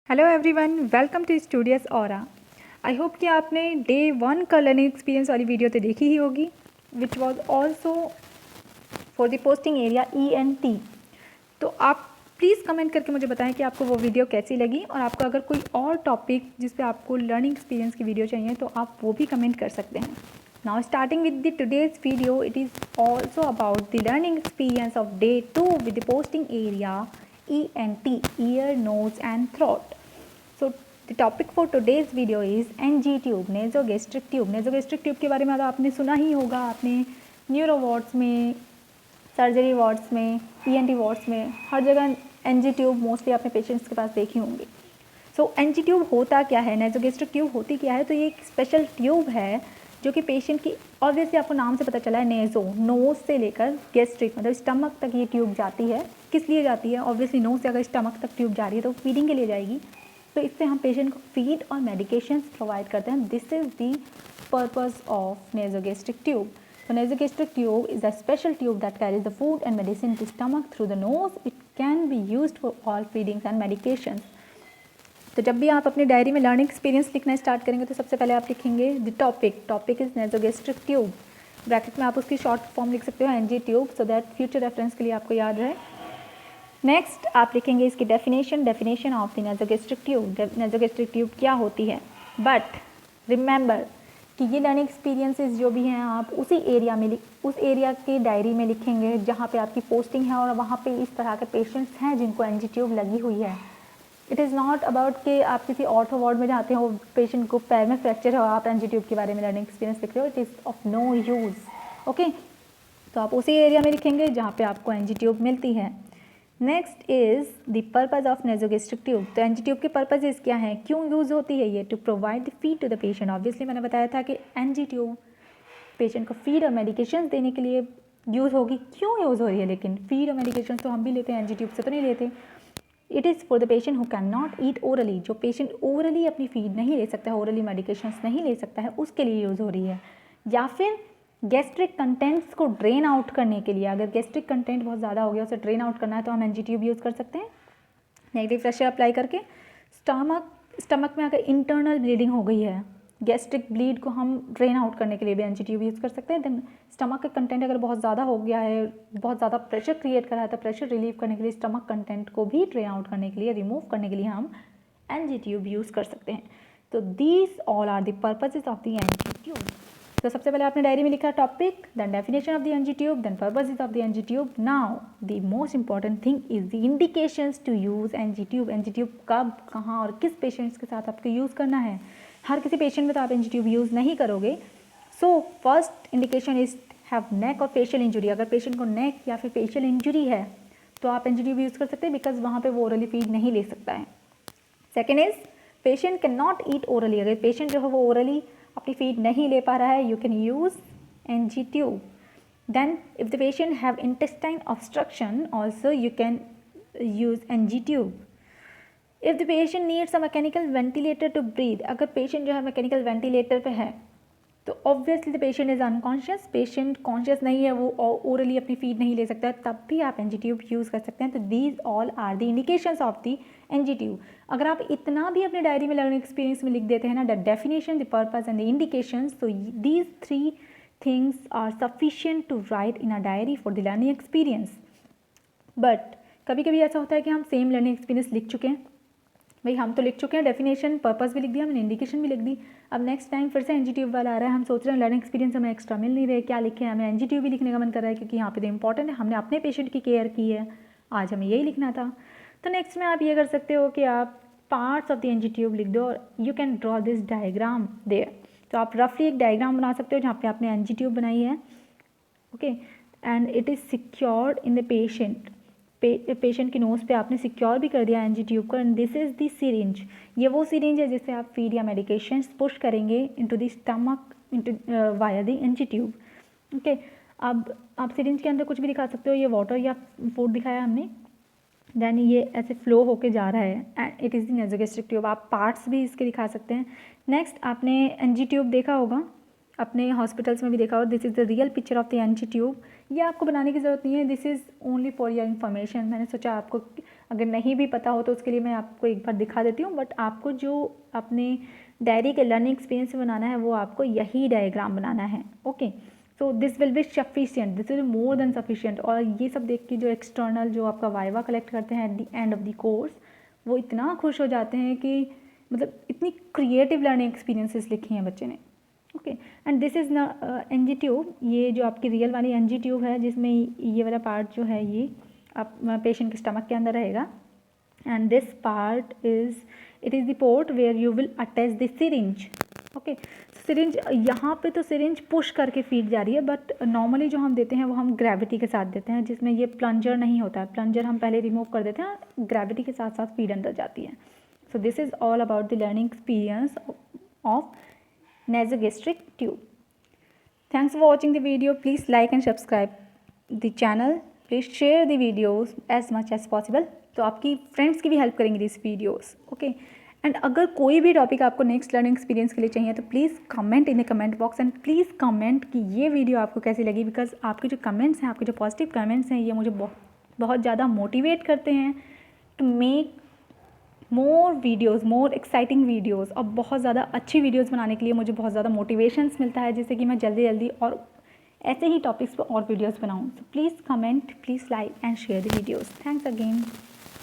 Hello everyone, welcome to Studious Aura. I hope कि आपने day 1 का लर्निंग एक्सपीरियंस वाली वीडियो तो देखी ही होगी, which was also for the posting area ENT। तो आप प्लीज़ कमेंट करके मुझे बताएं कि आपको वो वीडियो कैसी लगी, और आपको अगर कोई और टॉपिक जिस पे आपको लर्निंग एक्सपीरियंस की वीडियो चाहिए तो आप वो भी कमेंट कर सकते हैं। Now starting with the today's video, it is also about the learning experience of day 2 with the posting area ENT, ear, nose and throat. So the topic for today's video is NG tube, nasogastric tube। nasogastric tube के बारे में तो आपने सुना ही होगा, आपने neuro wards में, surgery wards में, ENT वार्ड्स में, हर जगह NG ट्यूब मोस्टली आपने पेशेंट्स के पास देखी होंगी। सो NG ट्यूब होता क्या है, नेसोगैस्ट्रिक ट्यूब होती क्या है? तो ये एक स्पेशल ट्यूब है जो कि पेशेंट की, ऑब्वियसली आपको नाम से पता चला है, नेज़ो, नोज से लेकर गैस्ट्रिक मतलब स्टमक तक ये ट्यूब जाती है। किस लिए जाती है? ऑब्वियसली नोज से अगर स्टमक तक ट्यूब जा रही है तो फीडिंग के लिए जाएगी, तो इससे हम पेशेंट को फीड और मेडिकेशंस प्रोवाइड करते हैं। This is the purpose of nasogastric tube. So nasogastric tube is a special tube that carries the food and medicine to stomach through the nose. It can be used for all feedings and medications. तो जब भी आप अपनी diary में learning experience लिखना start करेंगे तो सबसे पहले आप लिखेंगे the topic is nasogastric tube. Bracket में आप उसकी शॉर्ट फॉर्म लिख सकते हो NG tube, so that future reference के लिए आपको याद रहे। नेक्स्ट आप लिखेंगे इसकी definition of the nasogastric tube. Nasogastric tube क्या होती है? बट रिमेंबर कि ये लर्निंग एक्सपीरियंसेस जो भी हैं आप उसी एरिया में उस एरिया की डायरी में लिखेंगे जहाँ पे आपकी पोस्टिंग है और वहाँ पे इस तरह के पेशेंट्स हैं जिनको NG ट्यूब लगी हुई है। इट इज़ नॉट अबाउट कि आप किसी ऑर्थो वार्ड में जाते हो, पेशेंट को पैर में फ्रैक्चर हो, आप NG ट्यूब के बारे में लर्निंग एक्सपीरियंस लिख रहे हो। It is of no use. Okay, तो आप उसी एरिया में लिखेंगे जहाँ पे आपको NG ट्यूब मिलती है। Next is the purpose of nasogastric tube. तो NG ट्यूब के पर्पजेज़ क्या हैं, क्यों यूज़ होती है ये? To provide the feed to the patient. Obviously मैंने बताया था कि NG ट्यूब पेशेंट को फीड और मेडिकेशन देने के लिए यूज़ होगी। क्यों यूज़ हो रही है? लेकिन फीड और मेडिकेशन तो हम भी लेते हैं, NG ट्यूब से तो नहीं लेते। It is for the patient who can not eat orally. जो पेशेंट ओरली अपनी फीड नहीं ले सकता है, ओरली मेडिकेशंस नहीं ले सकता है, उसके लिए यूज़ हो रही है। या फिर गैस्ट्रिक कंटेंट्स को ड्रेन आउट करने के लिए, अगर गैस्ट्रिक कंटेंट बहुत ज़्यादा हो गया, उसे ड्रेन आउट करना है तो हम NG ट्यूब यूज़ कर सकते हैं। नेगेटिव प्रेशर अप्लाई करके स्टमक में अगर इंटरनल ब्लीडिंग हो गई है, गैस्ट्रिक ब्लीड को हम ड्रेन आउट करने के लिए भी NG ट्यूब यूज़ कर सकते हैं। देन स्टमक का कंटेंट अगर बहुत ज़्यादा हो गया है, बहुत ज़्यादा प्रेशर क्रिएट कर रहा है, तो प्रेशर रिलीव करने के लिए, स्टमक कंटेंट को भी ड्रेन आउट करने के लिए, रिमूव करने के लिए हम NG ट्यूब यूज़ कर सकते हैं। तो these all are the purposes of the NG tube. तो सबसे पहले आपने डायरी में लिखा topic, then definition of the NG tube, then purposes of the NG tube. Now the most important thing is the indications to use NG tube. NG tube कब, कहाँ और किस पेशेंट्स के साथ आपको यूज़ करना है। हर किसी पेशेंट में तो आप NG ट्यूब यूज़ नहीं करोगे। So first indication is have neck और फेशियल इंजुरी। अगर पेशेंट को नेक या फिर फेशियल इंजुरी है तो आप NG ट्यूब यूज़ कर सकते हैं, बिकॉज वहाँ पे वो ओरली फीड नहीं ले सकता है। Second is patient can not eat orally. अगर पेशेंट जो है वो ओरली अपनी फीड नहीं ले पा रहा है, you can use NG tube. Then if the patient have intestine obstruction also you can use NG tube. If the patient needs a mechanical ventilator to breathe. अगर पेशेंट जो है मैकेनिकल वेंटिलेटर पे है तो obviously the patient is unconscious, patient conscious नहीं है, वो orally अपनी फीड नहीं ले सकता, तब भी आप NG ट्यूब यूज़ कर सकते हैं। तो these all are the indications of the NG tube. अगर आप इतना भी अपने डायरी में लर्निंग एक्सपीरियंस में लिख देते हैं ना, the definition, the purpose and the indications, तो these 3 things are sufficient to write in a diary for the learning experience. But कभी कभी ऐसा होता है कि हम सेम लर्निंग एक्सपीरियंस लिख चुके हैं, भाई हम तो लिख चुके हैं, डेफिनेशन पर्पस भी लिख दिया, हमने इंडिकेशन भी लिख दी। अब नेक्स्ट टाइम फिर से NG ट्यूब वाला आ रहा है, हम सोच रहे हैं लर्निंग एक्सपीरियंस हमें एक्स्ट्रा मिल नहीं रहे, क्या लिखे हैं, हमें NG ट्यूब भी लिखने का मन कर रहा है क्योंकि यहाँ पे तो इंपॉर्टेंट है, हमने अपने पेशेंट की केयर की है, आज हमें यही लिखना था। तो नेक्स्ट में आप ये कर सकते हो कि आप parts of the NG tube लिख दो और you can draw this diagram there. तो आप रफली एक डायग्राम बना सकते हो जहाँ पे आपने NG ट्यूब बनाई है। Okay, and it is secured in the patient. Patient की नोज़ पे आपने सिक्योर भी कर दिया NG ट्यूब को। And this is the syringe. ये वो सिरिंज है जिससे आप फीड या मेडिकेशंस पुश करेंगे into the stomach, into via the NG tube. Okay, अब आप सिरिंज के अंदर कुछ भी दिखा सकते हो, ये वाटर या फूड दिखाया हमने, देन ये ऐसे फ्लो होके जा रहा है and it is the nasogastric tube. आप पार्ट्स भी इसके दिखा सकते हैं। नेक्स्ट आपने NG ट्यूब देखा होगा, अपने हॉस्पिटल्स में भी देखा हो। This is the real picture of the NG tube. ये आपको बनाने की ज़रूरत नहीं है, this is only for your information. मैंने सोचा आपको अगर नहीं भी पता हो तो उसके लिए मैं आपको एक बार दिखा देती हूँ, बट आपको जो अपने डायरी के लर्निंग एक्सपीरियंस से बनाना है वो आपको यही डायग्राम बनाना है। Okay, so this will be sufficient, this is more than sufficient. और ये सब देख के जो एक्सटर्नल जो आपका वाइवा कलेक्ट करते हैं at the end of the course, वो इतना खुश हो जाते हैं कि मतलब इतनी क्रिएटिव लर्निंग एक्सपीरियंसेस लिखी हैं बच्चे ने। ओके, एंड दिस इज़ न एनजी ट्यूब। ये जो आपकी रियल वाली एनजी ट्यूब है जिसमें ये वाला पार्ट जो है ये आप पेशेंट के स्टमक के अंदर रहेगा, and this part is it is the port where you will attach the syringe. Okay, syringe यहाँ पे तो सिरिंज पुश करके फीड जा रही है, बट नॉर्मली जो हम देते हैं वो हम ग्रेविटी के साथ देते हैं, जिसमें ये प्लंजर नहीं होता है। प्लंजर हम पहले रिमूव कर देते हैं, ग्रेविटी के साथ साथ फीड अंदर जाती है। So this is all about the learning experience of nasogastric tube. Thanks for watching the video. Please like and subscribe the channel. Please share the videos as much as possible. तो आपकी friends की भी help करेंगे this videos. Okay, and अगर कोई भी topic आपको next learning experience के लिए चाहिए तो please comment in the comment box, and please comment कि ये वीडियो आपको कैसी लगी, बिकॉज आपके जो कमेंट्स हैं, आपके जो पॉजिटिव कमेंट्स हैं, ये मुझे बहुत ज़्यादा मोटिवेट करते हैं to make more videos, more exciting videos, और बहुत ज़्यादा अच्छी वीडियोज़ बनाने के लिए मुझे बहुत ज़्यादा मोटिवेशंस मिलता है, जिससे कि मैं जल्दी जल्दी और ऐसे ही टॉपिक्स पर और वीडियोज़ बनाऊँ। So please comment, please like and share the videos. Thanks again.